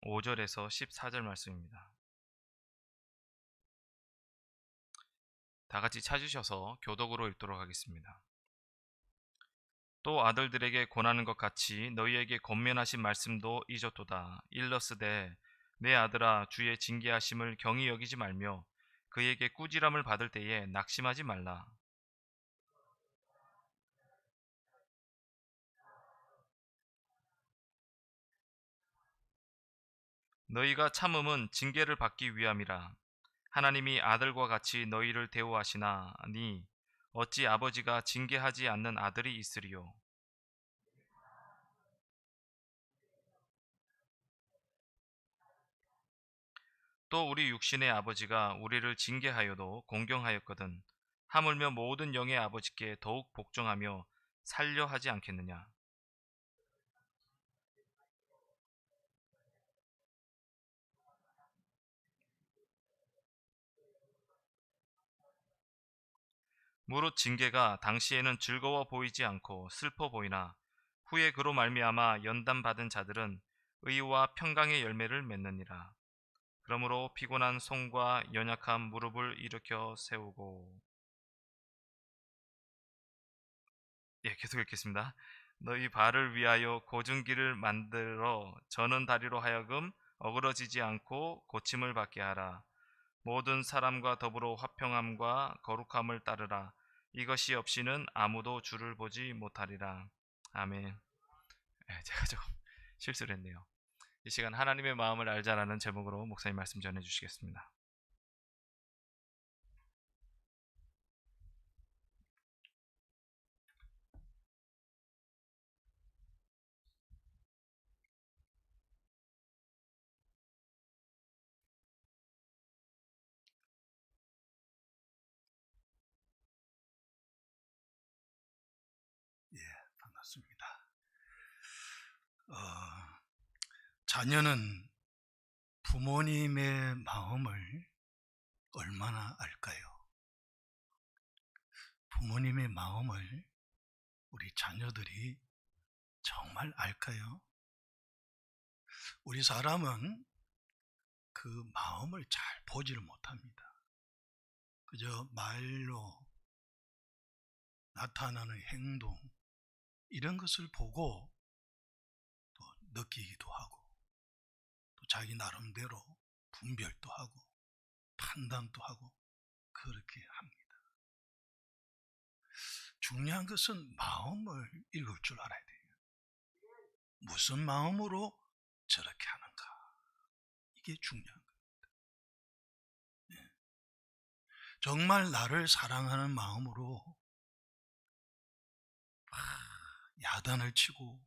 5절에서 14절 말씀입니다. 다 같이 찾으셔서 교독으로 읽도록 하겠습니다. 또 아들들에게 권하는 것 같이 너희에게 권면하신 말씀도 잊었도다. 일러스되 내 아들아 주의 징계하심을 경히 여기지 말며 그에게 꾸지람을 받을 때에 낙심하지 말라. 너희가 참음은 징계를 받기 위함이라. 하나님이 아들과 같이 너희를 대우하시나니 어찌 아버지가 징계하지 않는 아들이 있으리요. 또 우리 육신의 아버지가 우리를 징계하여도 공경하였거든 하물며 모든 영의 아버지께 더욱 복종하며 살려 하지 않겠느냐. 무릇 징계가 당시에는 즐거워 보이지 않고 슬퍼 보이나 후에 그로 말미암아 연단받은 자들은 의와 평강의 열매를 맺느니라. 그러므로 피곤한 손과 연약한 무릎을 일으켜 세우고. 계속 읽겠습니다. 너희 발을 위하여 고준 길을 만들어 저는 다리로 하여금 어그러지지 않고 고침을 받게 하라. 모든 사람과 더불어 화평함과 거룩함을 따르라. 이것이 없이는 아무도 주를 보지 못하리라. 아멘. 제가 좀 실수를 했네요. 이 시간 하나님의 마음을 알자라는 제목으로 목사님 말씀 전해주시겠습니다. 반갑습니다. 자녀는 부모님의 마음을 얼마나 알까요? 부모님의 마음을 우리 자녀들이 정말 알까요? 우리 사람은 그 마음을 잘 보지를 못합니다. 그저 말로 나타나는 행동, 이런 것을 보고 또 느끼기도 하고 또 자기 나름대로 분별도 하고 판단도 하고 그렇게 합니다. 중요한 것은 마음을 읽을 줄 알아야 돼요. 무슨 마음으로 저렇게 하는가, 이게 중요한 겁니다. 정말 나를 사랑하는 마음으로 야단을 치고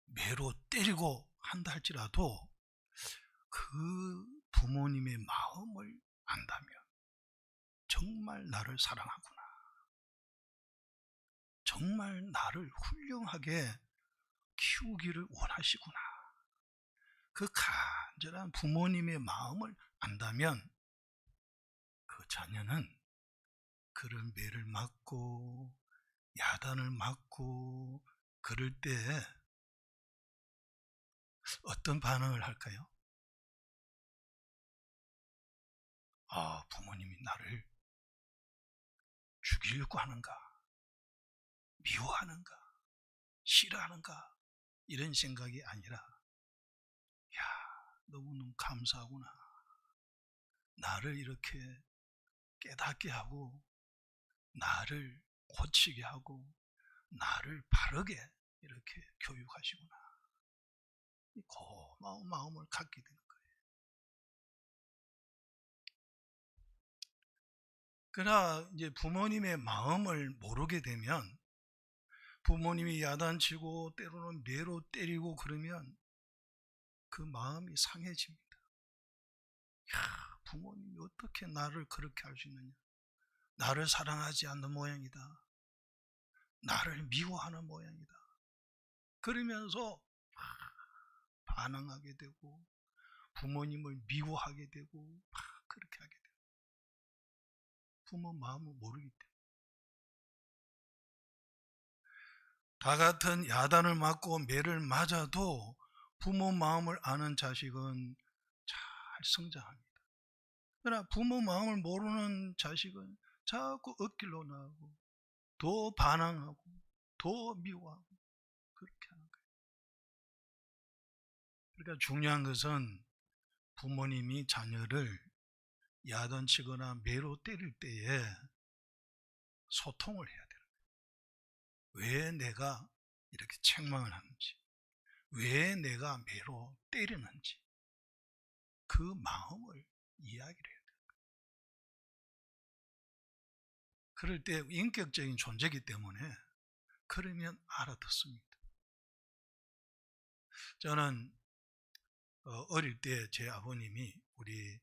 매로 때리고 한다 할지라도 그 부모님의 마음을 안다면 정말 나를 사랑하구나, 정말 나를 훌륭하게 키우기를 원하시구나, 그 간절한 부모님의 마음을 안다면 그 자녀는 그런 매를 맞고 야단을 맞고 그럴 때 어떤 반응을 할까요? 부모님이 나를 죽이려고 하는가, 미워하는가, 싫어하는가, 이런 생각이 아니라 너무너무 감사하구나, 나를 이렇게 깨닫게 하고 나를 고치게 하고 나를 바르게 이렇게 교육하시구나, 고마운 마음을 갖게 되는 거예요. 그러나 이제 부모님의 마음을 모르게 되면 부모님이 야단치고 때로는 매로 때리고 그러면 그 마음이 상해집니다. 부모님이 어떻게 나를 그렇게 할 수 있느냐, 나를 사랑하지 않는 모양이다, 나를 미워하는 모양이다, 그러면서 반항하게 되고 부모님을 미워하게 되고 그렇게 하게 돼요. 부모 마음을 모르기 때문에. 다 같은 야단을 맞고 매를 맞아도 부모 마음을 아는 자식은 잘 성장합니다. 그러나 부모 마음을 모르는 자식은 자꾸 엇길로 나가고 더 반항하고 더 미워하고 그렇게 하는 거예요. 그러니까 중요한 것은 부모님이 자녀를 야단치거나 매로 때릴 때에 소통을 해야 돼요. 왜 내가 이렇게 책망을 하는지, 왜 내가 매로 때리는지 그 마음을 이야기를 해야 돼요. 그럴 때 인격적인 존재이기 때문에 그러면 알아듣습니다. 저는 어릴 때 제 아버님이 우리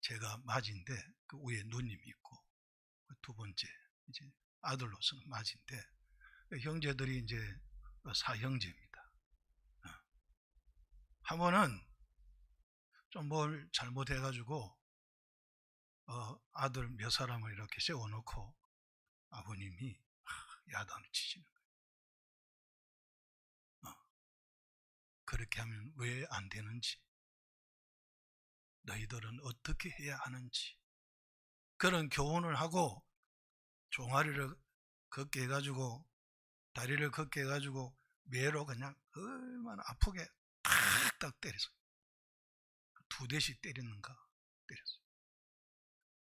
제가 맞인데 그 위에 누님이 있고 그 두 번째 이제 아들로서는 맞인데 형제들이 이제 사형제입니다. 한 번은 좀 뭘 잘못해가지고 아들 몇 사람을 이렇게 세워놓고 아버님이 야단을 치시는 거예요. 그렇게 하면 왜 안 되는지, 너희들은 어떻게 해야 하는지 그런 교훈을 하고 종아리를 걷게 해가지고 다리를 걷게 해가지고 매로 그냥 얼마나 아프게 탁탁 때렸어요. 2대씩 때리는가 때렸어요.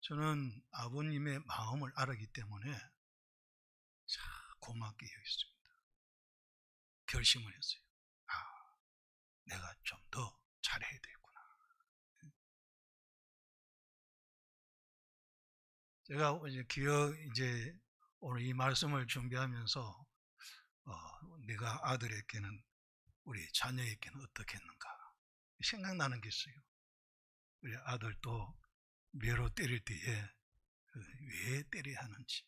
저는 아버님의 마음을 알았기 때문에 참 고맙게 여겼습니다. 결심을 했어요. 내가 좀 더 잘해야 되겠구나. 제가 이제 오늘 이 말씀을 준비하면서 내가 아들에게는 우리 자녀에게는 어떻게 했는가 생각나는 게 있어요. 우리 아들도 매로 때릴 때에 왜 때려야 하는지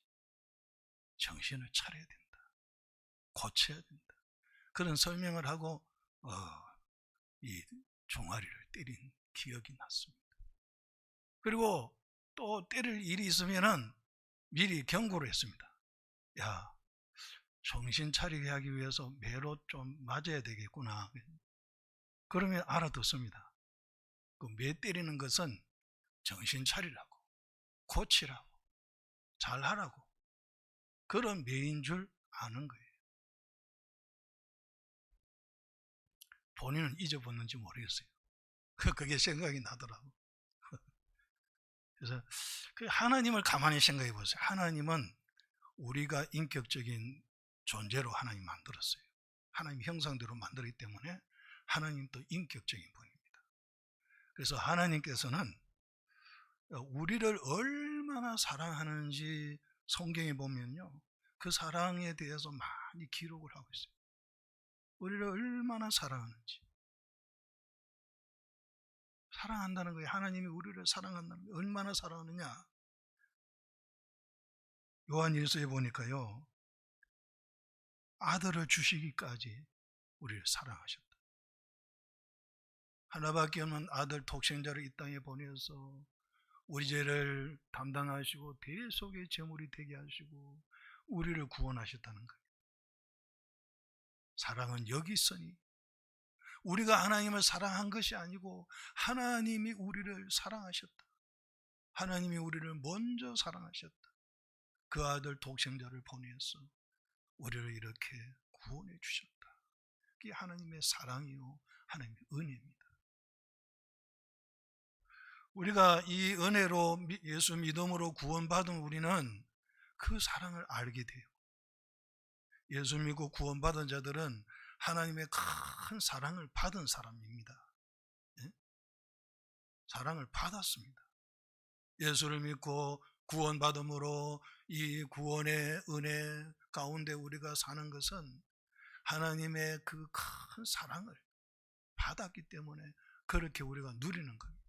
정신을 차려야 된다. 고쳐야 된다. 그런 설명을 하고 이 종아리를 때린 기억이 났습니다. 그리고 또 때릴 일이 있으면은 미리 경고를 했습니다. 야, 정신 차리게 하기 위해서 매로 좀 맞아야 되겠구나. 그러면 알아듣습니다. 그 매 때리는 것은 정신 차리라고, 고치라고, 잘하라고 그런 매인 줄 아는 거예요. 본인은 잊어버렸는지 모르겠어요. 그게 생각이 나더라고. 그래서 하나님을 가만히 생각해 보세요. 하나님은 우리가 인격적인 존재로 하나님 만들었어요. 하나님 형상대로 만들었기 때문에 하나님도 인격적인 분입니다. 그래서 하나님께서는 우리를 얼마나 사랑하는지 성경에 보면요, 그 사랑에 대해서 많이 기록을 하고 있어요. 우리를 얼마나 사랑하는지. 사랑한다는 거예요. 하나님이 우리를 사랑한다는 거예요. 얼마나 사랑하느냐. 요한일서에 보니까요, 아들을 주시기까지 우리를 사랑하셨다. 하나밖에 없는 아들 독생자를 이 땅에 보내서 우리 죄를 담당하시고 대속의 제물이 되게 하시고 우리를 구원하셨다는 거예요. 사랑은 여기 있으니 우리가 하나님을 사랑한 것이 아니고 하나님이 우리를 사랑하셨다. 하나님이 우리를 먼저 사랑하셨다. 그 아들 독생자를 보내서 우리를 이렇게 구원해 주셨다. 그게 하나님의 사랑이요, 하나님의 은혜입니다. 우리가 이 은혜로 예수 믿음으로 구원받은 우리는 그 사랑을 알게 돼요. 예수 믿고 구원받은 자들은 하나님의 큰 사랑을 받은 사람입니다. 예? 사랑을 받았습니다. 예수를 믿고 구원받음으로 이 구원의 은혜 가운데 우리가 사는 것은 하나님의 그 큰 사랑을 받았기 때문에 그렇게 우리가 누리는 겁니다.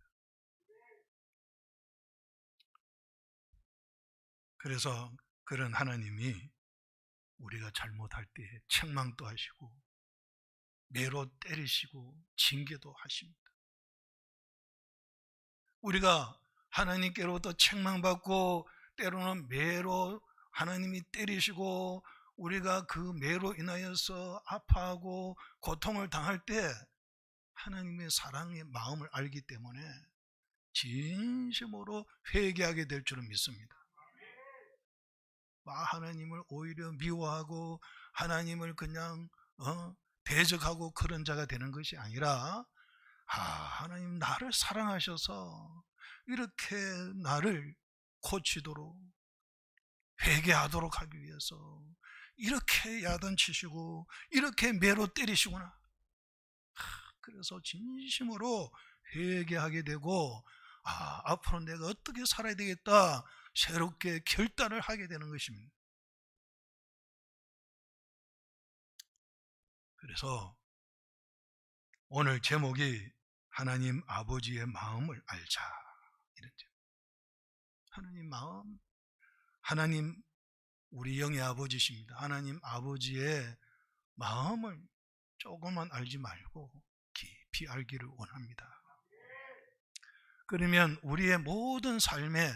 그래서 그런 하나님이 우리가 잘못할 때 책망도 하시고 매로 때리시고 징계도 하십니다. 우리가 하나님께로부터 책망받고 때로는 매로 하나님이 때리시고 우리가 그 매로 인하여서 아파하고 고통을 당할 때 하나님의 사랑의 마음을 알기 때문에 진심으로 회개하게 될 줄은 믿습니다. 하나님을 오히려 미워하고 하나님을 그냥 대적하고 그런 자가 되는 것이 아니라 하나님 나를 사랑하셔서 이렇게 나를 고치도록 회개하도록 하기 위해서 이렇게 야단치시고 이렇게 매로 때리시구나. 그래서 진심으로 회개하게 되고 앞으로 내가 어떻게 살아야 되겠다 새롭게 결단을 하게 되는 것입니다. 그래서 오늘 제목이 하나님 아버지의 마음을 알자 이런 제목. 하나님 마음, 하나님 우리 영의 아버지십니다. 하나님 아버지의 마음을 조금만 알지 말고 깊이 알기를 원합니다. 그러면 우리의 모든 삶에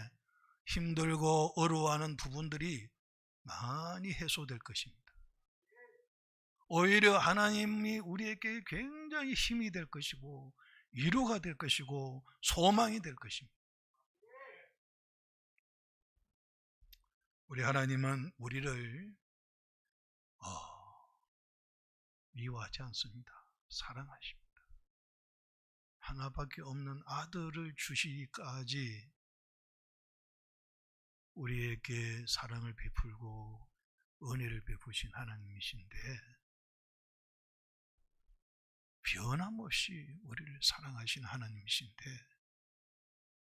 힘들고 어려워하는 부분들이 많이 해소될 것입니다. 오히려 하나님이 우리에게 굉장히 힘이 될 것이고 위로가 될 것이고 소망이 될 것입니다. 우리 하나님은 우리를 미워하지 않습니다. 사랑하십니다. 하나밖에 없는 아들을 주시기까지 우리에게 사랑을 베풀고 은혜를 베푸신 하나님이신데 변함없이 우리를 사랑하신 하나님이신데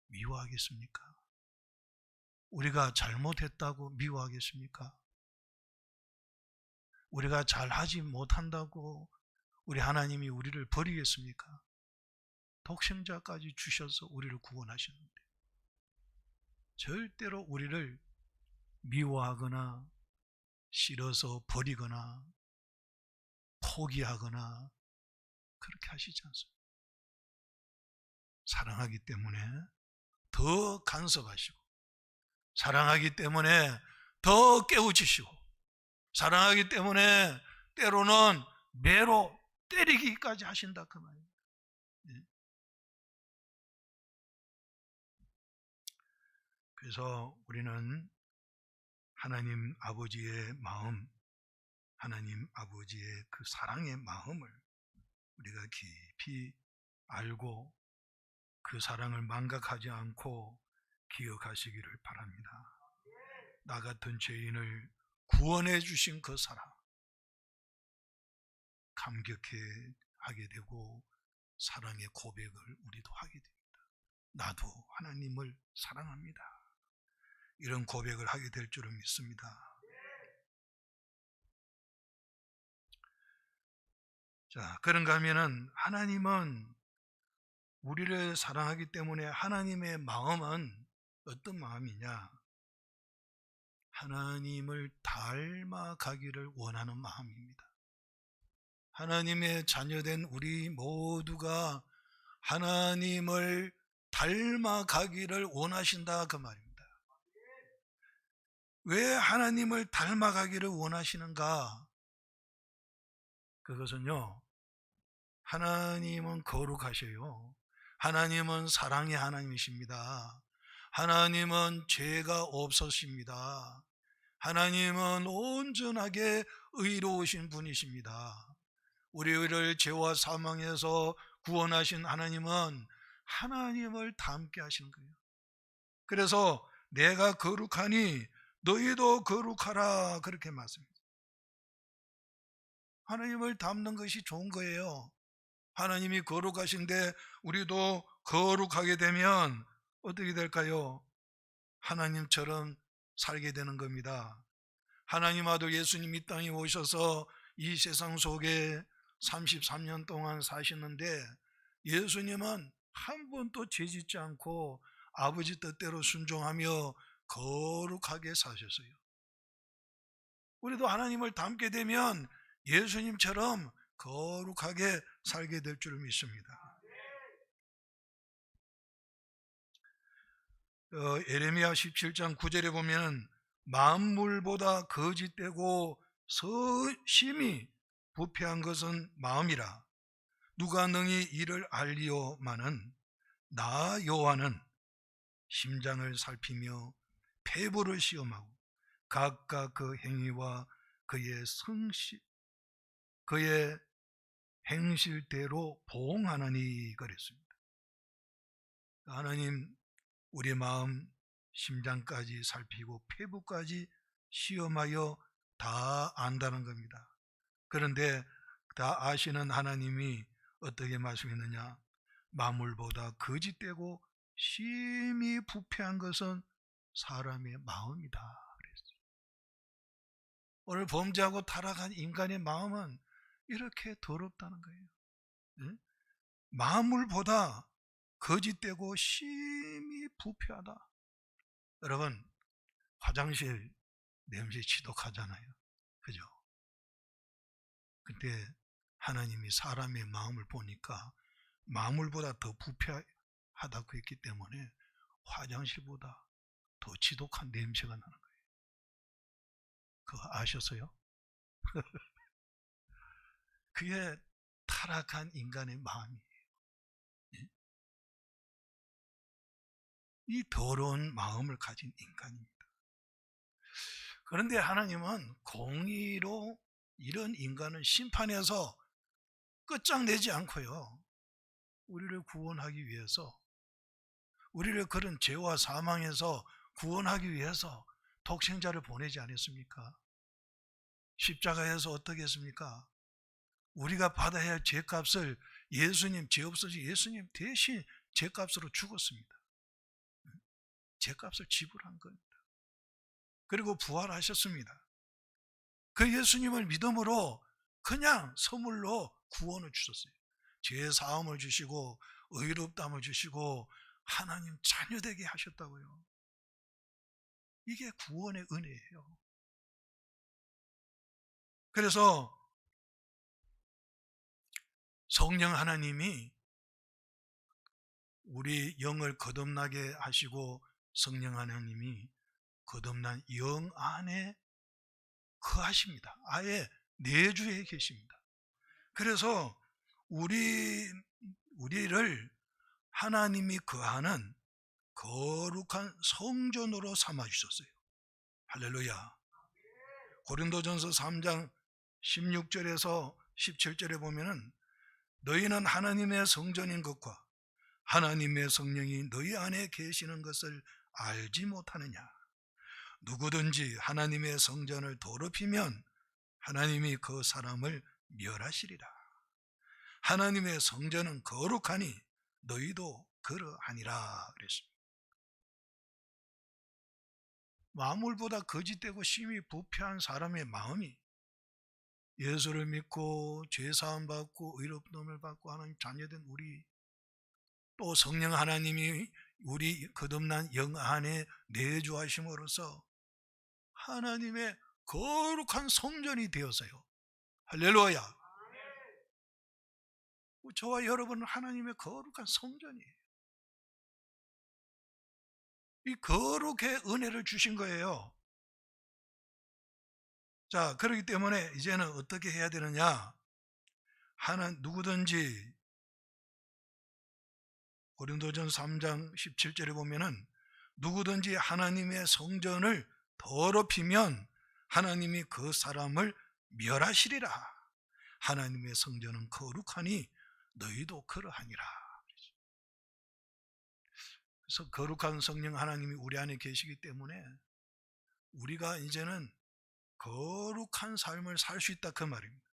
미워하겠습니까? 우리가 잘못했다고 미워하겠습니까? 우리가 잘하지 못한다고 우리 하나님이 우리를 버리겠습니까? 독생자까지 주셔서 우리를 구원하셨는데 절대로 우리를 미워하거나 싫어서 버리거나 포기하거나 그렇게 하시지 않습니다. 사랑하기 때문에 더 간섭하시고 사랑하기 때문에 더 깨우치시고 사랑하기 때문에 때로는 매로 때리기까지 하신다 그 말입니다. 그래서 우리는 하나님 아버지의 마음, 하나님 아버지의 그 사랑의 마음을 우리가 깊이 알고 그 사랑을 망각하지 않고 기억하시기를 바랍니다. 나 같은 죄인을 구원해 주신 그 사랑 감격해 하게 되고 사랑의 고백을 우리도 하게 됩니다. 나도 하나님을 사랑합니다. 이런 고백을 하게 될 줄을 믿습니다. 자, 그런가 하면은 하나님은 우리를 사랑하기 때문에 하나님의 마음은 어떤 마음이냐? 하나님을 닮아가기를 원하는 마음입니다. 하나님의 자녀된 우리 모두가 하나님을 닮아가기를 원하신다 그 말입니다. 왜 하나님을 닮아가기를 원하시는가? 그것은요, 하나님은 거룩하셔요. 하나님은 사랑의 하나님이십니다. 하나님은 죄가 없으십니다. 하나님은 온전하게 의로우신 분이십니다. 우리를 죄와 사망에서 구원하신 하나님은 하나님을 닮게 하시는 거예요. 그래서 내가 거룩하니 너희도 거룩하라 그렇게 말씀합니다. 하나님을 닮는 것이 좋은 거예요. 하나님이 거룩하신데 우리도 거룩하게 되면 어떻게 될까요? 하나님처럼 살게 되는 겁니다. 하나님 아들 예수님 이 땅에 오셔서 이 세상 속에 33년 동안 사시는데 예수님은 한 번도 죄짓지 않고 아버지 뜻대로 순종하며 거룩하게 사셨어요. 우리도 하나님을 닮게 되면 예수님처럼 거룩하게 살게 될 줄 믿습니다. 에레미야 17장 9절에 보면 만물보다 거짓되고 심히 부패한 것은 마음이라. 누가 능히 이를 알리오마는 나 여호와는 심장을 살피며 폐부를 시험하고 각각 그 행위와 그의 행실대로 보응하나니 그랬습니다. 하나님 우리 마음 심장까지 살피고 폐부까지 시험하여 다 안다는 겁니다. 그런데 다 아시는 하나님이 어떻게 말씀했느냐? 만물보다 거짓되고 심히 부패한 것은 사람의 마음이다 그랬어요. 오늘 범죄하고 타락한 인간의 마음은 이렇게 더럽다는 거예요. 응? 만물보다 거짓되고 심히 부패하다. 여러분, 화장실 냄새 지독하잖아요. 그죠? 근데 하나님이 사람의 마음을 보니까 만물보다 더 부패하다고 했기 때문에 화장실보다 더 지독한 냄새가 나는 거예요. 그거 아셨어요? 그게 타락한 인간의 마음이에요. 이 더러운 마음을 가진 인간입니다. 그런데 하나님은 공의로 이런 인간을 심판해서 끝장내지 않고요. 우리를 구원하기 위해서, 우리를 그런 죄와 사망에서 구원하기 위해서 독생자를 보내지 않았습니까? 십자가에서 어떻게 했습니까? 우리가 받아야 할 죄값을 예수님, 죄 없어진 예수님 대신 죄값으로 죽었습니다. 죄값을 지불한 겁니다. 그리고 부활하셨습니다. 그 예수님을 믿음으로 그냥 선물로 구원을 주셨어요. 죄 사함을 주시고 의롭다함을 주시고 하나님 자녀되게 하셨다고요. 이게 구원의 은혜예요. 그래서 성령 하나님이 우리 영을 거듭나게 하시고 성령 하나님이 거듭난 영 안에 거하십니다. 아예 내주에 계십니다. 그래서 우리를 하나님이 거하는 거룩한 성전으로 삼아주셨어요. 할렐루야. 고린도전서 3장 16절에서 17절에 보면은 너희는 하나님의 성전인 것과 하나님의 성령이 너희 안에 계시는 것을 알지 못하느냐. 누구든지 하나님의 성전을 더럽히면 하나님이 그 사람을 멸하시리라. 하나님의 성전은 거룩하니 너희도 그러하니라 그랬습니다. 만물보다 거짓되고 심히 부패한 사람의 마음이 예수를 믿고 죄사함 받고 의롭다함을 받고 하나님 자녀된 우리, 또 성령 하나님이 우리 거듭난 영 안에 내주하심으로써 하나님의 거룩한 성전이 되어서요. 할렐루야. 저와 여러분은 하나님의 거룩한 성전이에요. 이 거룩의 은혜를 주신 거예요. 자, 그렇기 때문에 이제는 어떻게 해야 되느냐? 누구든지 고린도전 3장 17절에 보면은 누구든지 하나님의 성전을 더럽히면 하나님이 그 사람을 멸하시리라. 하나님의 성전은 거룩하니 너희도 그러하니라. 그래서 거룩한 성령 하나님이 우리 안에 계시기 때문에 우리가 이제는 거룩한 삶을 살 수 있다 그 말입니다.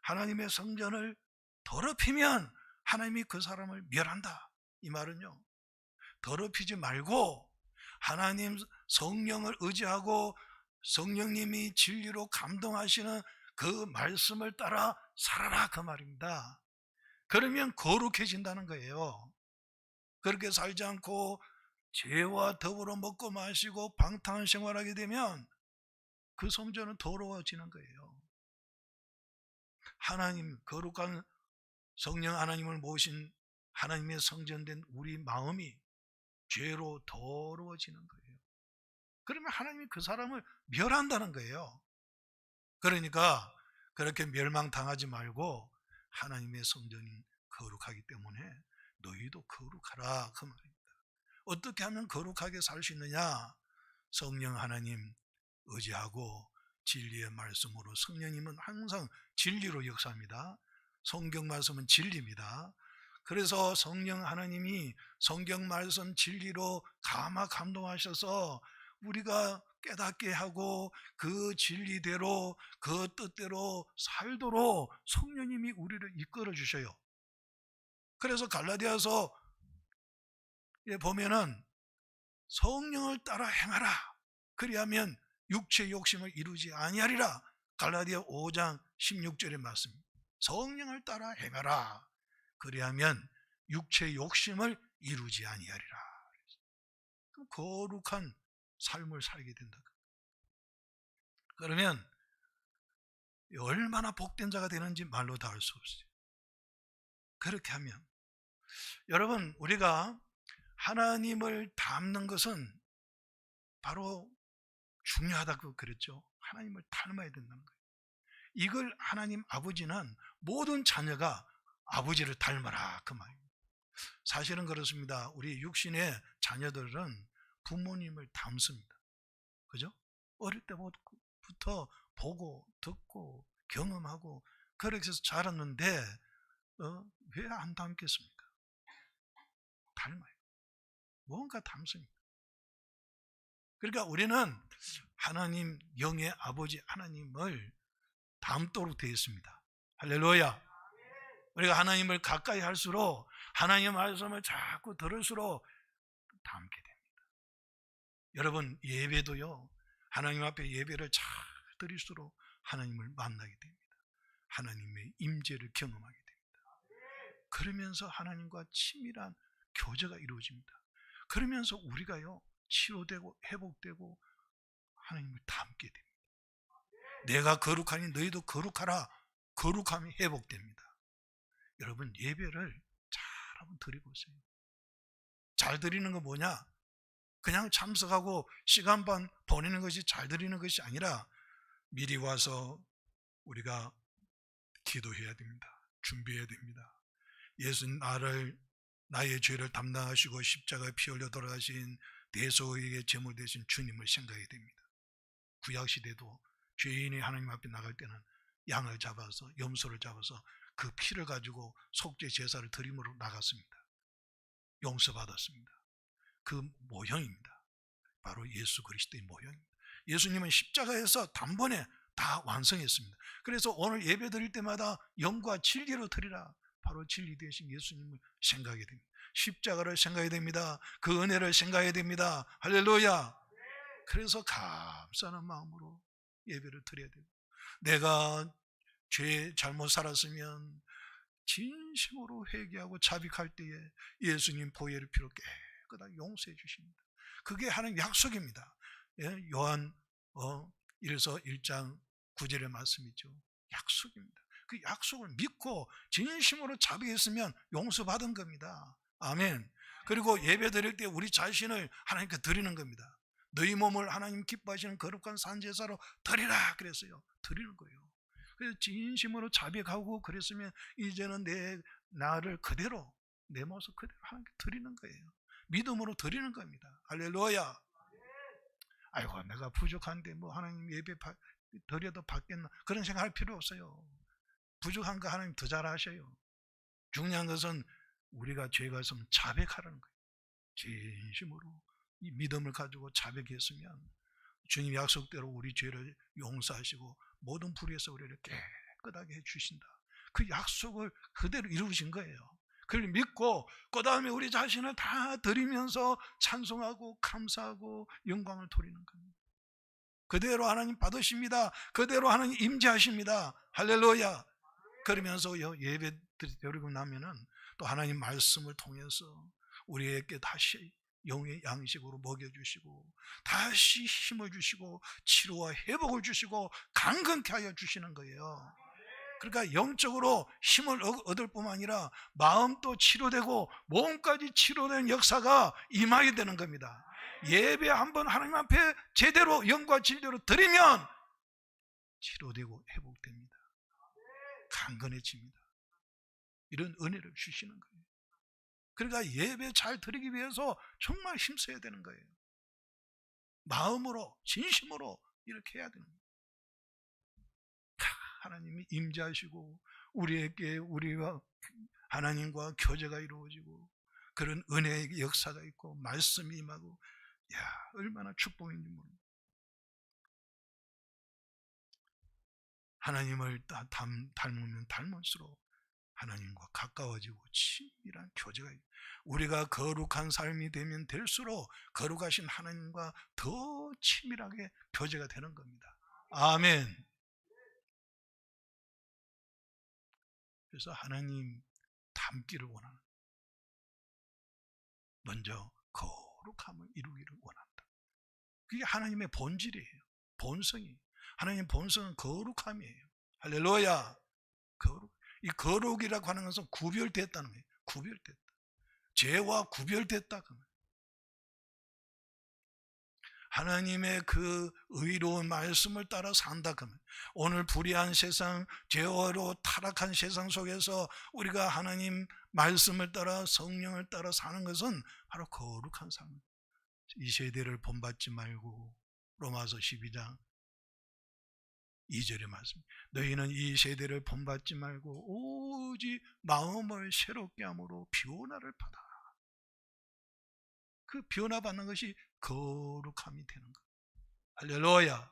하나님의 성전을 더럽히면 하나님이 그 사람을 멸한다. 이 말은요, 더럽히지 말고 하나님 성령을 의지하고 성령님이 진리로 감동하시는 그 말씀을 따라 살아라 그 말입니다. 그러면 거룩해진다는 거예요. 그렇게 살지 않고 죄와 더불어 먹고 마시고 방탕한 생활하게 되면 그 성전은 더러워지는 거예요. 하나님, 거룩한 성령 하나님을 모신 하나님의 성전된 우리 마음이 죄로 더러워지는 거예요. 그러면 하나님이 그 사람을 멸한다는 거예요. 그러니까 그렇게 멸망당하지 말고 하나님의 성전이 거룩하기 때문에 너희도 거룩하라 그 말입니다. 어떻게 하면 거룩하게 살 수 있느냐? 성령 하나님 의지하고 진리의 말씀으로, 성령님은 항상 진리로 역사합니다. 성경 말씀은 진리입니다. 그래서 성령 하나님이 성경 말씀 진리로 감동하셔서 우리가 깨닫게 하고 그 진리대로 그 뜻대로 살도록 성령님이 우리를 이끌어 주셔요. 그래서 갈라디아서 보면은 성령을 따라 행하라. 그리하면 육체의 욕심을 이루지 아니하리라. 갈라디아 5장 16절의 말씀. 성령을 따라 행하라. 그리하면 육체의 욕심을 이루지 아니하리라. 그럼 거룩한 삶을 살게 된다. 그러면 얼마나 복된 자가 되는지 말로 다 할 수 없어요. 그렇게 하면 여러분, 우리가 하나님을 닮는 것은 바로 중요하다고 그랬죠. 하나님을 닮아야 된다는 거예요. 이걸 하나님 아버지는 모든 자녀가 아버지를 닮아라 그 말입니다. 사실은 그렇습니다. 우리 육신의 자녀들은 부모님을 닮습니다. 그죠? 어릴 때부터 보고 듣고 경험하고 그렇게 해서 자랐는데 왜 안 닮겠습니까? 닮아요. 뭔가 닮습니다. 그러니까 우리는 하나님, 영의 아버지 하나님을 닮도록 되어 있습니다. 할렐루야. 우리가 하나님을 가까이 할수록, 하나님의 말씀을 자꾸 들을수록 닮게 됩니다. 여러분, 예배도요, 하나님 앞에 예배를 잘 드릴수록 하나님을 만나게 됩니다. 하나님의 임재를 경험하게 됩니다. 그러면서 하나님과 친밀한 교제가 이루어집니다. 그러면서 우리가요, 치료되고 회복되고 하나님을 닮게 됩니다. 내가 거룩하니 너희도 거룩하라. 거룩함이 회복됩니다. 여러분, 예배를 잘 한번 드려보세요. 잘 드리는 건 뭐냐? 그냥 참석하고 시간반 보내는 것이 잘 드리는 것이 아니라 미리 와서 우리가 기도해야 됩니다. 준비해야 됩니다. 예수 나의 죄를 담당하시고 십자가에 피 흘려 돌아가신 대속의 제물 되신 주님을 생각해야 됩니다. 구약시대도 죄인이 하나님 앞에 나갈 때는 양을 잡아서, 염소를 잡아서 그 피를 가지고 속죄 제사를 드림으로 나갔습니다. 용서받았습니다. 그 모형입니다. 바로 예수 그리스도의 모형입니다. 예수님은 십자가에서 단번에 다 완성했습니다. 그래서 오늘 예배 드릴 때마다 영과 진리로 드리라. 바로 진리 되신 예수님을 생각해야 됩니다. 십자가를 생각해야 됩니다. 그 은혜를 생각해야 됩니다. 할렐루야. 그래서 감사하는 마음으로 예배를 드려야 됩니다. 내가 죄 잘못 살았으면 진심으로 회개하고 자백할 때에 예수님 보혈의 피로 깨끗하게 용서해 주십니다. 그게 하나님 약속입니다. 요한 1서 1장 9절의 말씀이죠. 약속입니다. 그 약속을 믿고 진심으로 자백했으면 용서받은 겁니다. 아멘. 그리고 예배 드릴 때 우리 자신을 하나님께 드리는 겁니다. 너희 몸을 하나님 기뻐하시는 거룩한 산제사로 드리라 그랬어요. 드리는 거예요. 그래서 진심으로 자백하고 그랬으면 이제는 나를 그대로, 내 모습 그대로 하나님께 드리는 거예요. 믿음으로 드리는 겁니다. 할렐루야. 아이고, 내가 부족한데 뭐 하나님 예배 드려도 받겠나, 그런 생각할 필요 없어요. 부족한 거 하나님 더 잘하셔요. 중요한 것은 우리가 죄가 있으면 자백하라는 거예요. 진심으로 이 믿음을 가지고 자백했으면 주님 약속대로 우리 죄를 용서하시고 모든 불의에서 우리를 깨끗하게 해주신다. 그 약속을 그대로 이루신 거예요. 그걸 믿고 그 다음에 우리 자신을 다 드리면서 찬송하고 감사하고 영광을 돌리는 겁니다. 그대로 하나님 받으십니다. 그대로 하나님 임재하십니다. 할렐루야. 그러면서 예배 드리고 나면은 또 하나님 말씀을 통해서 우리에게 다시 영의 양식으로 먹여주시고 다시 힘을 주시고 치료와 회복을 주시고 강건케 하여 주시는 거예요. 그러니까 영적으로 힘을 얻을 뿐만 아니라 마음도 치료되고 몸까지 치료되는 역사가 임하게 되는 겁니다. 예배 한번 하나님 앞에 제대로 영과 진리로 드리면 치료되고 회복됩니다. 강건해집니다. 이런 은혜를 주시는 거예요. 그러니까 예배 잘 드리기 위해서 정말 힘써야 되는 거예요. 마음으로 진심으로 이렇게 해야 되는 거예요. 하나님이 임재하시고 우리와 하나님과 교제가 이루어지고 그런 은혜의 역사가 있고 말씀이 임하고, 얼마나 축복인지 모릅니다. 하나님을 닮으면 닮을수록 하나님과 가까워지고 친밀한 교제가 있고, 우리가 거룩한 삶이 되면 될수록 거룩하신 하나님과 더 친밀하게 교제가 되는 겁니다. 아멘. 그래서 하나님 닮기를 원하는, 먼저 거룩함을 이루기를 원한다. 그게 하나님의 본질이에요. 본성이에요. 하나님의 본성은 거룩함이에요. 할렐루야. 이 거룩이라고 하는 것은 구별됐다는 거예요. 구별됐다. 죄와 구별됐다. 하나님의 그 의로운 말씀을 따라 산다. 그러면 오늘 불의한 세상, 죄로 타락한 세상 속에서 우리가 하나님 말씀을 따라 성령을 따라 사는 것은 바로 거룩한 삶. 이 세대를 본받지 말고, 로마서 12장 2절의 말씀, 너희는 이 세대를 본받지 말고 오직 마음을 새롭게 함으로 변화를 받아. 그 변화 받는 것이 거룩함이 되는 것. 할렐루야.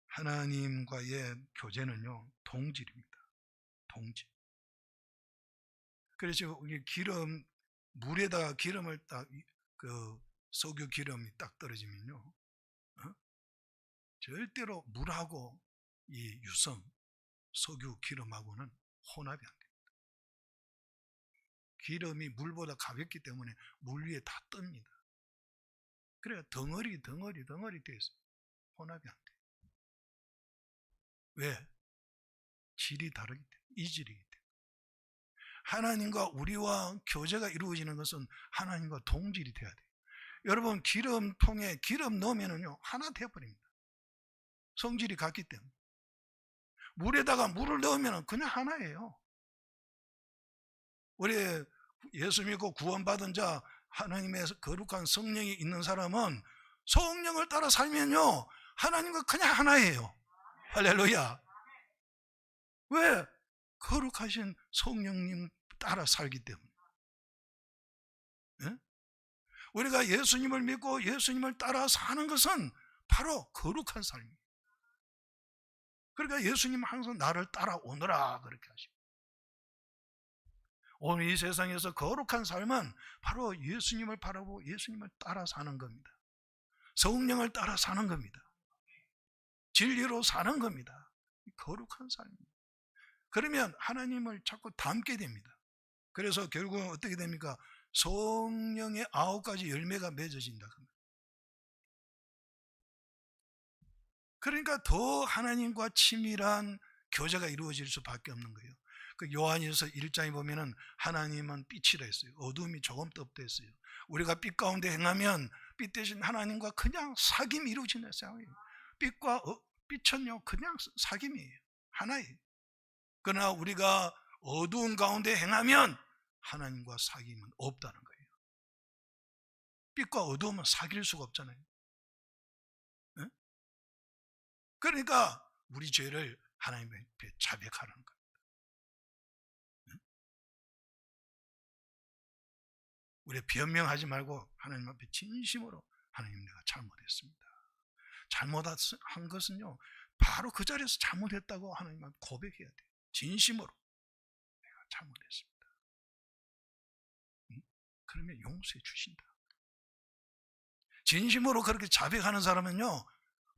하나님과의 교제는요, 동질입니다. 동질. 그래서 물에다가 기름을 석유 기름이 딱 떨어지면요, 절대로 물하고 이 유성, 석유 기름하고는 혼합이 안 됩니다. 기름이 물보다 가볍기 때문에 물 위에 다 뜹니다. 그래야 덩어리 돼서 혼합이 안 돼요. 왜? 질이 다르기 때문에, 이질이기 때문에. 하나님과 우리와 교제가 이루어지는 것은 하나님과 동질이 돼야 돼요. 여러분, 기름통에 기름 넣으면요, 하나 되어버립니다. 성질이 같기 때문에. 물에다가 물을 넣으면 그냥 하나예요. 우리 예수 믿고 구원받은 자, 하나님의 거룩한 성령이 있는 사람은 성령을 따라 살면요, 하나님과 그냥 하나예요. 할렐루야. 왜? 거룩하신 성령님 따라 살기 때문에. 예? 우리가 예수님을 믿고 예수님을 따라 사는 것은 바로 거룩한 삶이에요. 그러니까 예수님은 항상 나를 따라오너라 그렇게 하십니다. 오늘 이 세상에서 거룩한 삶은 바로 예수님을 바라보고 예수님을 따라 사는 겁니다. 성령을 따라 사는 겁니다. 진리로 사는 겁니다. 거룩한 삶입니다. 그러면 하나님을 자꾸 닮게 됩니다. 그래서 결국은 어떻게 됩니까? 성령의 9가지 열매가 맺어진다. 그러니까 더 하나님과 친밀한 교제가 이루어질 수밖에 없는 거예요. 그 요한일서 1장에 보면은 하나님은 빛이라 했어요. 어둠이 조금도 없다 했어요. 우리가 빛 가운데 행하면 빛 대신 하나님과 그냥 사귐이 이루어지는 상황이에요. 빛은요 그냥 사귐이에요. 하나예요. 그러나 우리가 어두운 가운데 행하면 하나님과 사귐은 없다는 거예요. 빛과 어두움은 사귈 수가 없잖아요. 네? 그러니까 우리 죄를 하나님 앞에 자백하는 거예요. 우리 변명하지 말고 하나님 앞에 진심으로, 하나님 내가 잘못했습니다. 잘못한 것은요 바로 그 자리에서 잘못했다고 하나님 앞에 고백해야 돼요. 진심으로 내가 잘못했습니다. 그러면 용서해 주신다. 진심으로 그렇게 자백하는 사람은요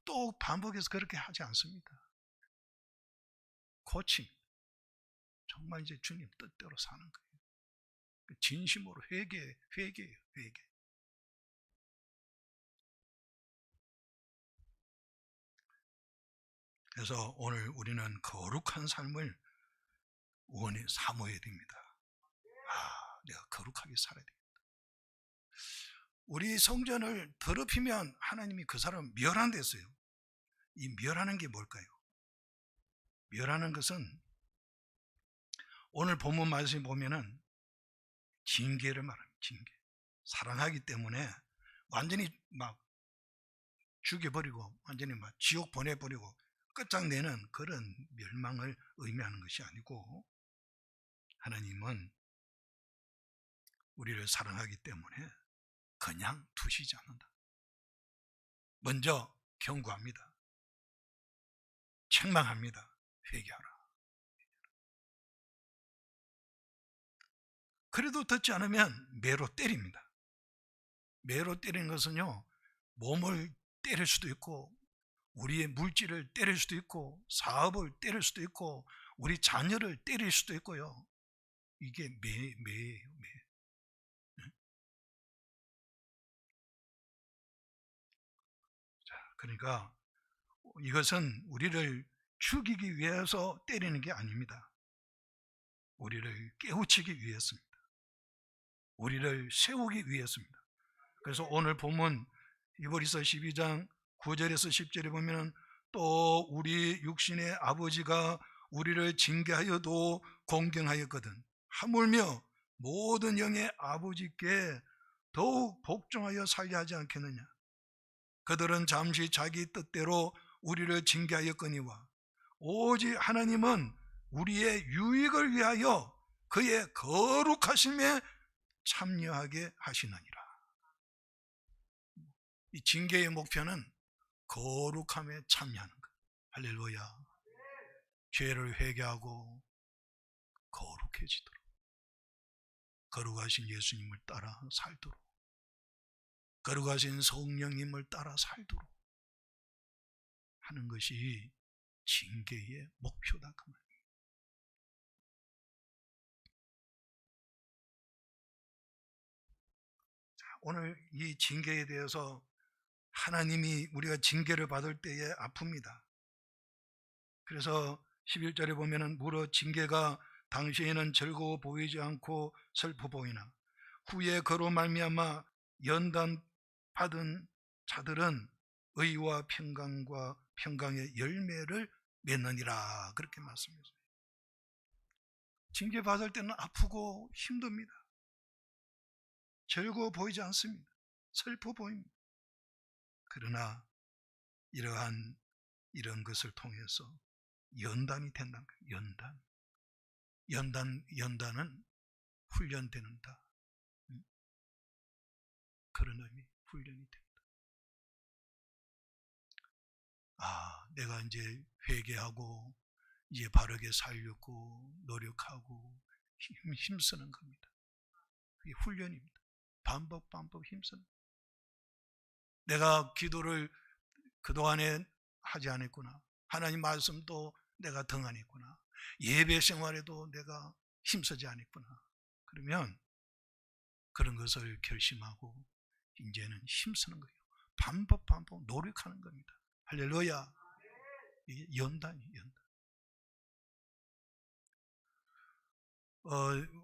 또 반복해서 그렇게 하지 않습니다. 고침. 정말 이제 주님 뜻대로 사는 거예요. 진심으로 회개예요. 회개. 그래서 오늘 우리는 거룩한 삶을 원해 삼어야 됩니다. 내가 거룩하게 살아야 됩니다. 우리 성전을 더럽히면 하나님이 그 사람을 멸한댔어요. 이 멸하는 게 뭘까요? 멸하는 것은 오늘 본문 말씀에 보면은 징계를 말합니다. 징계. 사랑하기 때문에 완전히 막 죽여버리고 완전히 막 지옥 보내버리고 끝장내는 그런 멸망을 의미하는 것이 아니고, 하나님은 우리를 사랑하기 때문에 그냥 두시지 않는다. 먼저 경고합니다. 책망합니다. 회개하라. 그래도 듣지 않으면 매로 때립니다. 매로 때리는 것은요, 몸을 때릴 수도 있고 우리의 물질을 때릴 수도 있고 사업을 때릴 수도 있고 우리 자녀를 때릴 수도 있고요. 이게 매예요. 매. 자, 그러니까 이것은 우리를 죽이기 위해서 때리는 게 아닙니다. 우리를 깨우치기 위해서입니다. 우리를 세우기 위해서입니다. 그래서 오늘 본문 히브리서 12장 9절에서 10절에 보면 또 우리 육신의 아버지가 우리를 징계하여도 공경하였거든 하물며 모든 영의 아버지께 더욱 복종하여 살려 하지 않겠느냐. 그들은 잠시 자기 뜻대로 우리를 징계하였거니와 오직 하나님은 우리의 유익을 위하여 그의 거룩하심에 참여하게 하시느니라. 이 징계의 목표는 거룩함에 참여하는 것. 할렐루야. 죄를 회개하고 거룩해지도록, 거룩하신 예수님을 따라 살도록, 거룩하신 성령님을 따라 살도록 하는 것이 징계의 목표다 그 말이에요. 오늘 이 징계에 대해서 하나님이 우리가 징계를 받을 때에 아픕니다. 그래서 11절에 보면은 무릇 징계가 당시에는 즐거워 보이지 않고 슬퍼 보이나 후에 그로 말미암아 연단 받은 자들은 의와 평강과 평강의 열매를 맺느니라. 그렇게 말씀했어요. 징계 받을 때는 아프고 힘듭니다. 즐거워 보이지 않습니다. 슬퍼 보입니다. 그러나 이런 것을 통해서 연단이 된다는 거예요. 연단은 훈련되는다. 그런 의미, 훈련이 됩니다. 내가 이제 회개하고 이제 바르게 살려고 노력하고 힘쓰는 겁니다. 그게 훈련입니다. 반복 힘쓰는. 내가 기도를 그동안에 하지 않았구나. 하나님 말씀도 내가 등 안 했구나. 예배 생활에도 내가 힘쓰지 않았구나. 그러면 그런 것을 결심하고 이제는 힘쓰는 거예요. 반복 노력하는 겁니다. 할렐루야. 이게 연단이에요.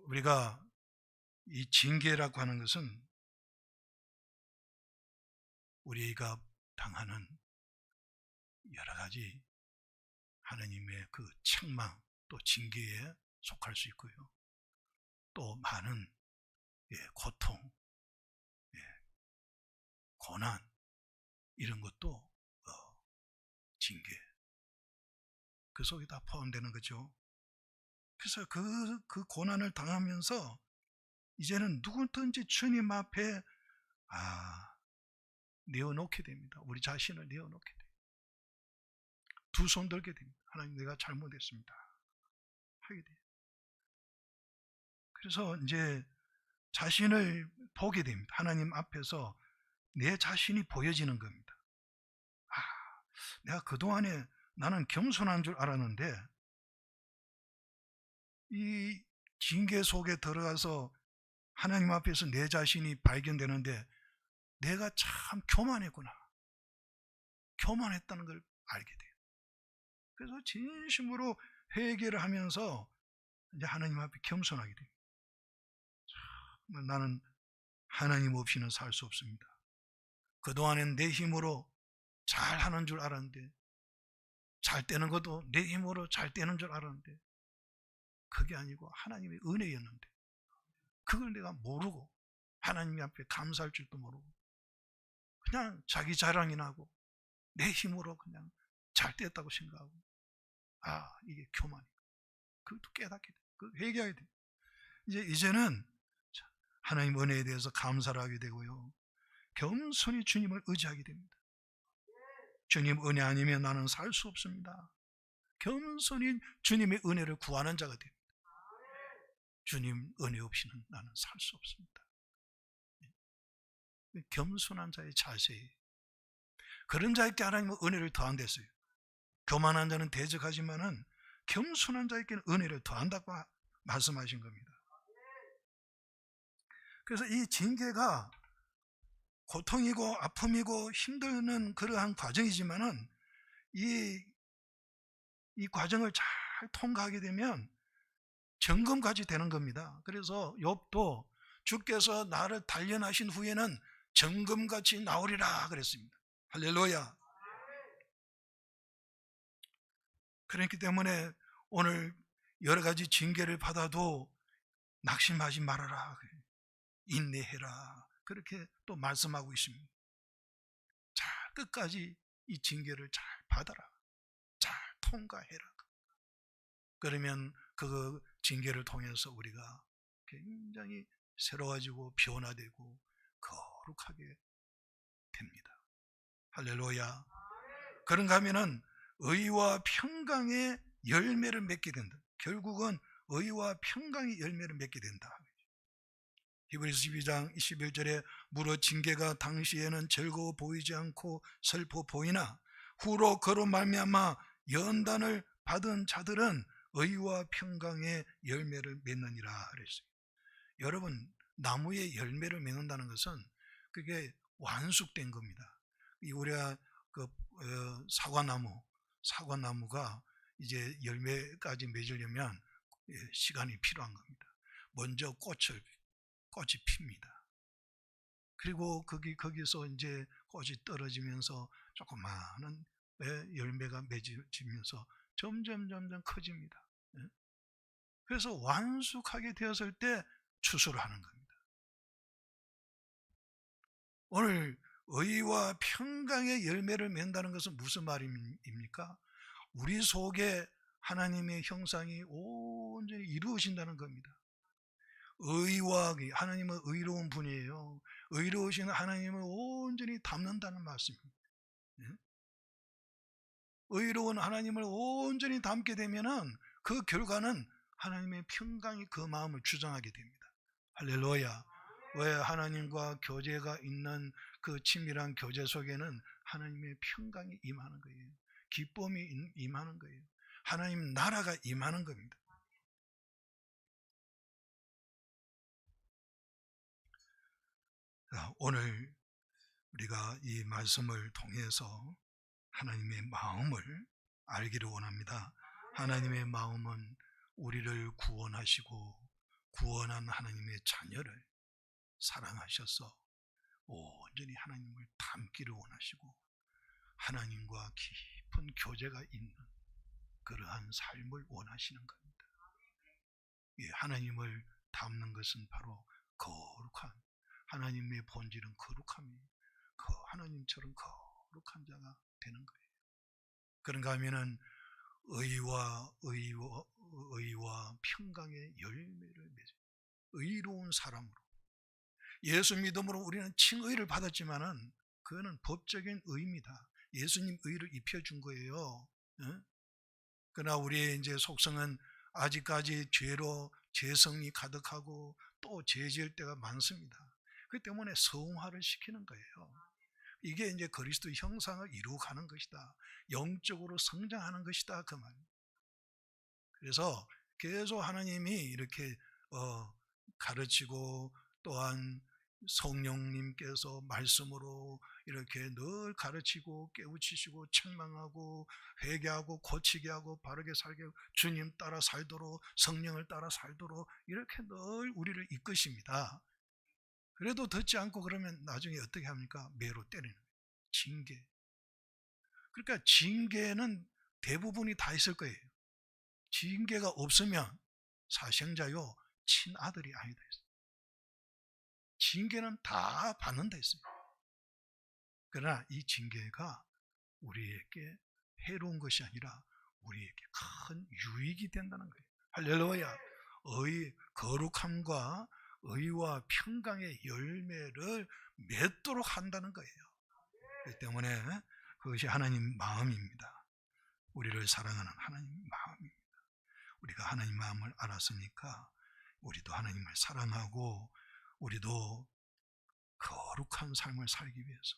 우리가 이 징계라고 하는 것은 우리가 당하는 여러 가지 하나님의 그 책망 또 징계에 속할 수 있고요. 또 많은 고통, 고난 이런 것도 징계 그 속에 다 포함되는 거죠. 그래서 그 고난을 당하면서 이제는 누구든지 주님 앞에 내어놓게 됩니다. 우리 자신을 내어놓게 됩니다. 두 손 들게 됩니다. 하나님, 내가 잘못했습니다. 하게 돼요. 그래서 이제 자신을 보게 됩니다. 하나님 앞에서 내 자신이 보여지는 겁니다. 내가 그동안에 나는 겸손한 줄 알았는데 이 징계 속에 들어가서 하나님 앞에서 내 자신이 발견되는데 내가 참 교만했구나. 교만했다는 걸 알게 돼요. 그래서 진심으로 회개를 하면서 이제 하나님 앞에 겸손하게 돼요. 정말 나는 하나님 없이는 살 수 없습니다. 그동안엔 내 힘으로 잘 하는 줄 알았는데, 잘 떼는 것도 내 힘으로 잘 떼는 줄 알았는데, 그게 아니고 하나님의 은혜였는데, 그걸 내가 모르고 하나님 앞에 감사할 줄도 모르고 그냥 자기 자랑이나 하고 내 힘으로 그냥 잘 뗐다고 생각하고, 이게 교만이. 그것도 깨닫게 돼. 그 회개하게 돼. 이제는 하나님 은혜에 대해서 감사를 하게 되고요, 겸손히 주님을 의지하게 됩니다. 주님 은혜 아니면 나는 살 수 없습니다. 겸손히 주님의 은혜를 구하는 자가 됩니다. 주님 은혜 없이는 나는 살 수 없습니다. 겸손한 자의 자세예요. 그런 자에게 하나님은 은혜를 더한댔어요. 교만한 자는 대적하지만은 겸손한 자에게는 은혜를 더한다고 말씀하신 겁니다. 그래서 이 징계가 고통이고 아픔이고 힘드는 그러한 과정이지만은 이 과정을 잘 통과하게 되면 정금같이 되는 겁니다. 그래서 욥도 주께서 나를 단련하신 후에는 정금같이 나오리라 그랬습니다. 할렐루야. 그렇기 때문에 오늘 여러 가지 징계를 받아도 낙심하지 말아라, 인내해라, 그렇게 또 말씀하고 있습니다. 자, 끝까지 이 징계를 잘 받아라, 잘 통과해라. 그러면 그 징계를 통해서 우리가 굉장히 새로워지고 변화되고 거룩하게 됩니다. 할렐루야. 그런가 하면은 의와 평강의 열매를 맺게 된다. 결국은 의와 평강의 열매를 맺게 된다. 히브리서 12장 21절에 무릇 징계가 당시에는 즐거워 보이지 않고 슬퍼 보이나 후로 그로 말미암아 연단을 받은 자들은 의와 평강의 열매를 맺느니라 그랬어요. 여러분, 나무의 열매를 맺는다는 것은 그게 완숙된 겁니다. 우리가 사과나무가 이제 열매까지 맺으려면 시간이 필요한 겁니다. 먼저 꽃이 핍니다. 그리고 거기서 이제 꽃이 떨어지면서 조그마한 열매가 맺어지면서 점점 커집니다. 그래서 완숙하게 되었을 때 추수를 하는 겁니다. 오늘 의와 평강의 열매를 맺는다는 것은 무슨 말입니까? 우리 속에 하나님의 형상이 온전히 이루어진다는 겁니다. 하나님은 의로운 분이에요. 의로우신 하나님을 온전히 담는다는 말씀입니다. 의로운 하나님을 온전히 담게 되면은 그 결과는 하나님의 평강이 그 마음을 주장하게 됩니다. 할렐루야. 왜? 하나님과 교제가 있는 그 친밀한 교제 속에는 하나님의 평강이 임하는 거예요. 기쁨이 임하는 거예요. 하나님 나라가 임하는 겁니다. 오늘 우리가 이 말씀을 통해서 하나님의 마음을 알기를 원합니다. 하나님의 마음은 우리를 구원하시고 구원한 하나님의 자녀를 사랑하셔서 온전히 하나님을 닮기를 원하시고 하나님과 깊은 교제가 있는 그러한 삶을 원하시는 겁니다. 하나님을 닮는 것은 바로 거룩한, 하나님의 본질은 거룩함이에요. 하나님처럼 거룩한 자가 되는 거예요. 그런가 하면은 의와 평강의 열매를 맺어요. 의로운 사람으로. 예수 믿음으로 우리는 칭의를 받았지만은 그거는 법적인 의입니다. 예수님 의를 입혀준 거예요. 그러나 우리의 이제 속성은 아직까지 죄로 죄성이 가득하고 또 죄 지을 때가 많습니다. 그 때문에 성화를 시키는 거예요. 이게 이제 그리스도 형상을 이루어가는 것이다. 영적으로 성장하는 것이다. 그 말. 그래서 계속 하나님이 이렇게 가르치고 또한 성령님께서 말씀으로 이렇게 늘 가르치고 깨우치시고 책망하고 회개하고 고치게 하고 바르게 살게 하고 주님 따라 살도록 성령을 따라 살도록 이렇게 늘 우리를 이끄십니다. 그래도 듣지 않고 그러면 나중에 어떻게 합니까? 매로 때리는 거예요. 징계. 그러니까 징계는 대부분이 다 있을 거예요. 징계가 없으면 사생자요 친아들이 아니다 했어요. 징계는 다 받는다 했어요. 그러나 이 징계가 우리에게 해로운 것이 아니라 우리에게 큰 유익이 된다는 거예요. 할렐루야. 거룩함과 의와 평강의 열매를 맺도록 한다는 거예요. 그렇기 때문에 그것이 하나님 마음입니다. 우리를 사랑하는 하나님 마음입니다. 우리가 하나님 마음을 알았으니까 우리도 하나님을 사랑하고 우리도 거룩한 삶을 살기 위해서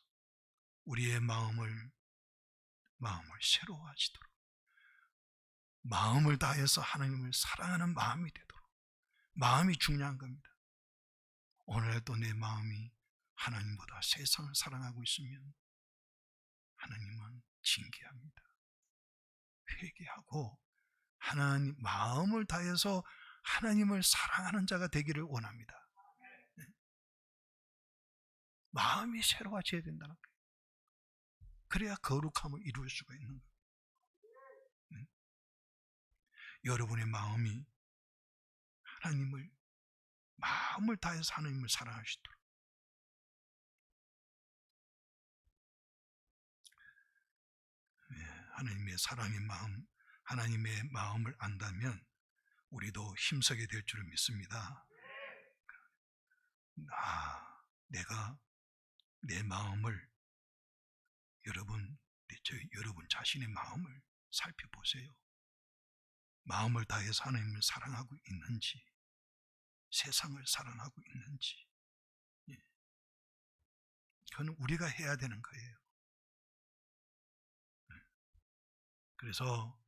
우리의 마음을 새로워하시도록 마음을 다해서 하나님을 사랑하는 마음이 되도록 마음이 중요한 겁니다. 오늘도 내 마음이 하나님보다 세상을 사랑하고 있으면 하나님은 징계합니다. 회개하고 하나님 마음을 다해서 하나님을 사랑하는 자가 되기를 원합니다. 마음이 새로워져야 된다는 거예요. 그래야 거룩함을 이룰 수가 있는 거예요. 여러분의 마음이 하나님을 마음을 다해서 하나님을 사랑하시도록 하나님의 사랑의 마음, 하나님의 마음을 안다면 우리도 힘쓰게 될 줄을 믿습니다. 내가 내 마음을 여러분 자신의 마음을 살펴보세요. 마음을 다해서 하나님을 사랑하고 있는지, 세상을 사랑하고 있는지, 그건 우리가 해야 되는 거예요. 그래서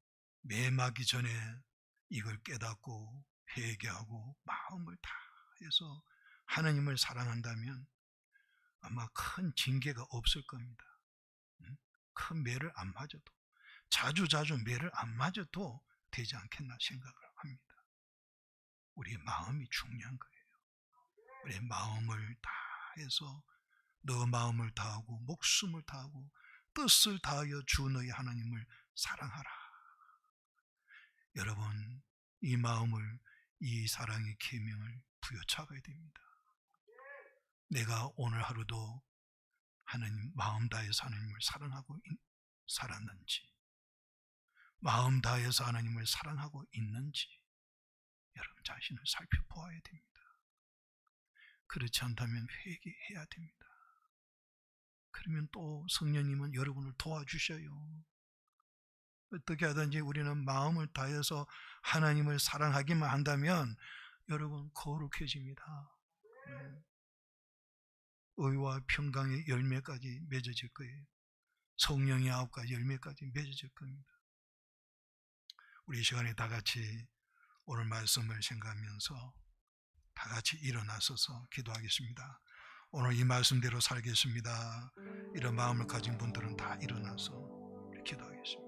매마기 전에 이걸 깨닫고 회개하고 마음을 다해서 하나님을 사랑한다면 아마 큰 징계가 없을 겁니다. 큰 매를 안 맞아도 자주 매를 안 맞아도 되지 않겠나 생각을 합니다. 우리의 마음이 중요한 거예요. 우리의 마음을 다해서 너 마음을 다하고 목숨을 다하고 뜻을 다하여 주 너희 하나님을 사랑하라. 여러분 이 마음을 이 사랑의 계명을 부여잡아야 됩니다. 내가 오늘 하루도 하나님 마음 다해서 하나님을 사랑하고 살았는지 마음 다해서 하나님을 사랑하고 있는지 여러분 자신을 살펴보아야 됩니다. 그렇지 않다면 회개해야 됩니다. 그러면 또 성령님은 여러분을 도와주셔요. 어떻게 하든지 우리는 마음을 다해서 하나님을 사랑하기만 한다면 여러분 거룩해집니다. 의와 평강의 열매까지 맺어질 거예요. 성령의 9가지 열매까지 맺어질 겁니다. 우리 이 시간에 다 같이 오늘 말씀을 생각하면서 다 같이 일어나서서 기도하겠습니다. 오늘 이 말씀대로 살겠습니다. 이런 마음을 가진 분들은 다 일어나서 기도하겠습니다.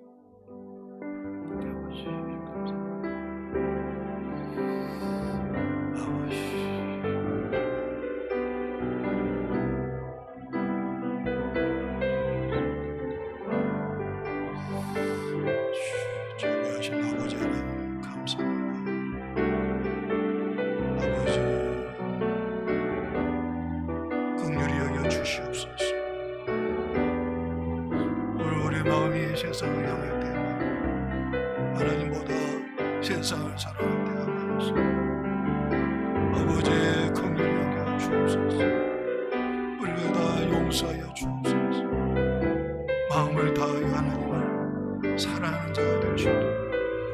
자비하신 아버지 하나님 감사합니다. 아버지 긍휼히 여겨 주시옵소서. 오늘 우리 마음이 세상을 향할 때만 하나님보다 세상을 사랑할 때가 많았습니다. 아버지 긍휼히 여겨 주옵소서. 우리를 다 용서하여 주옵소서. 마음을 다하여 하나님을 사랑하는 자가 될 수 있도록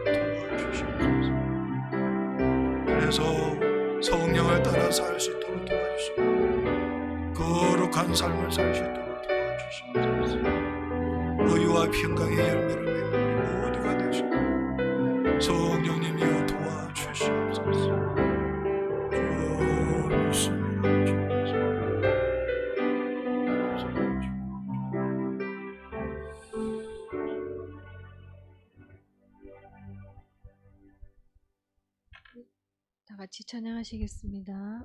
도와주시옵소서. 그래서 성령을 따라 살 수 있도록 도와주시옵소서. 거룩한 삶을 살 수 있도록 도와주시옵소서. 의와 평강의 열매를 맺는 모두가 되시고 성령님이여 도와주시옵소서. 주 믿습니다. 주옵소서. 다 같이 찬양하시겠습니다.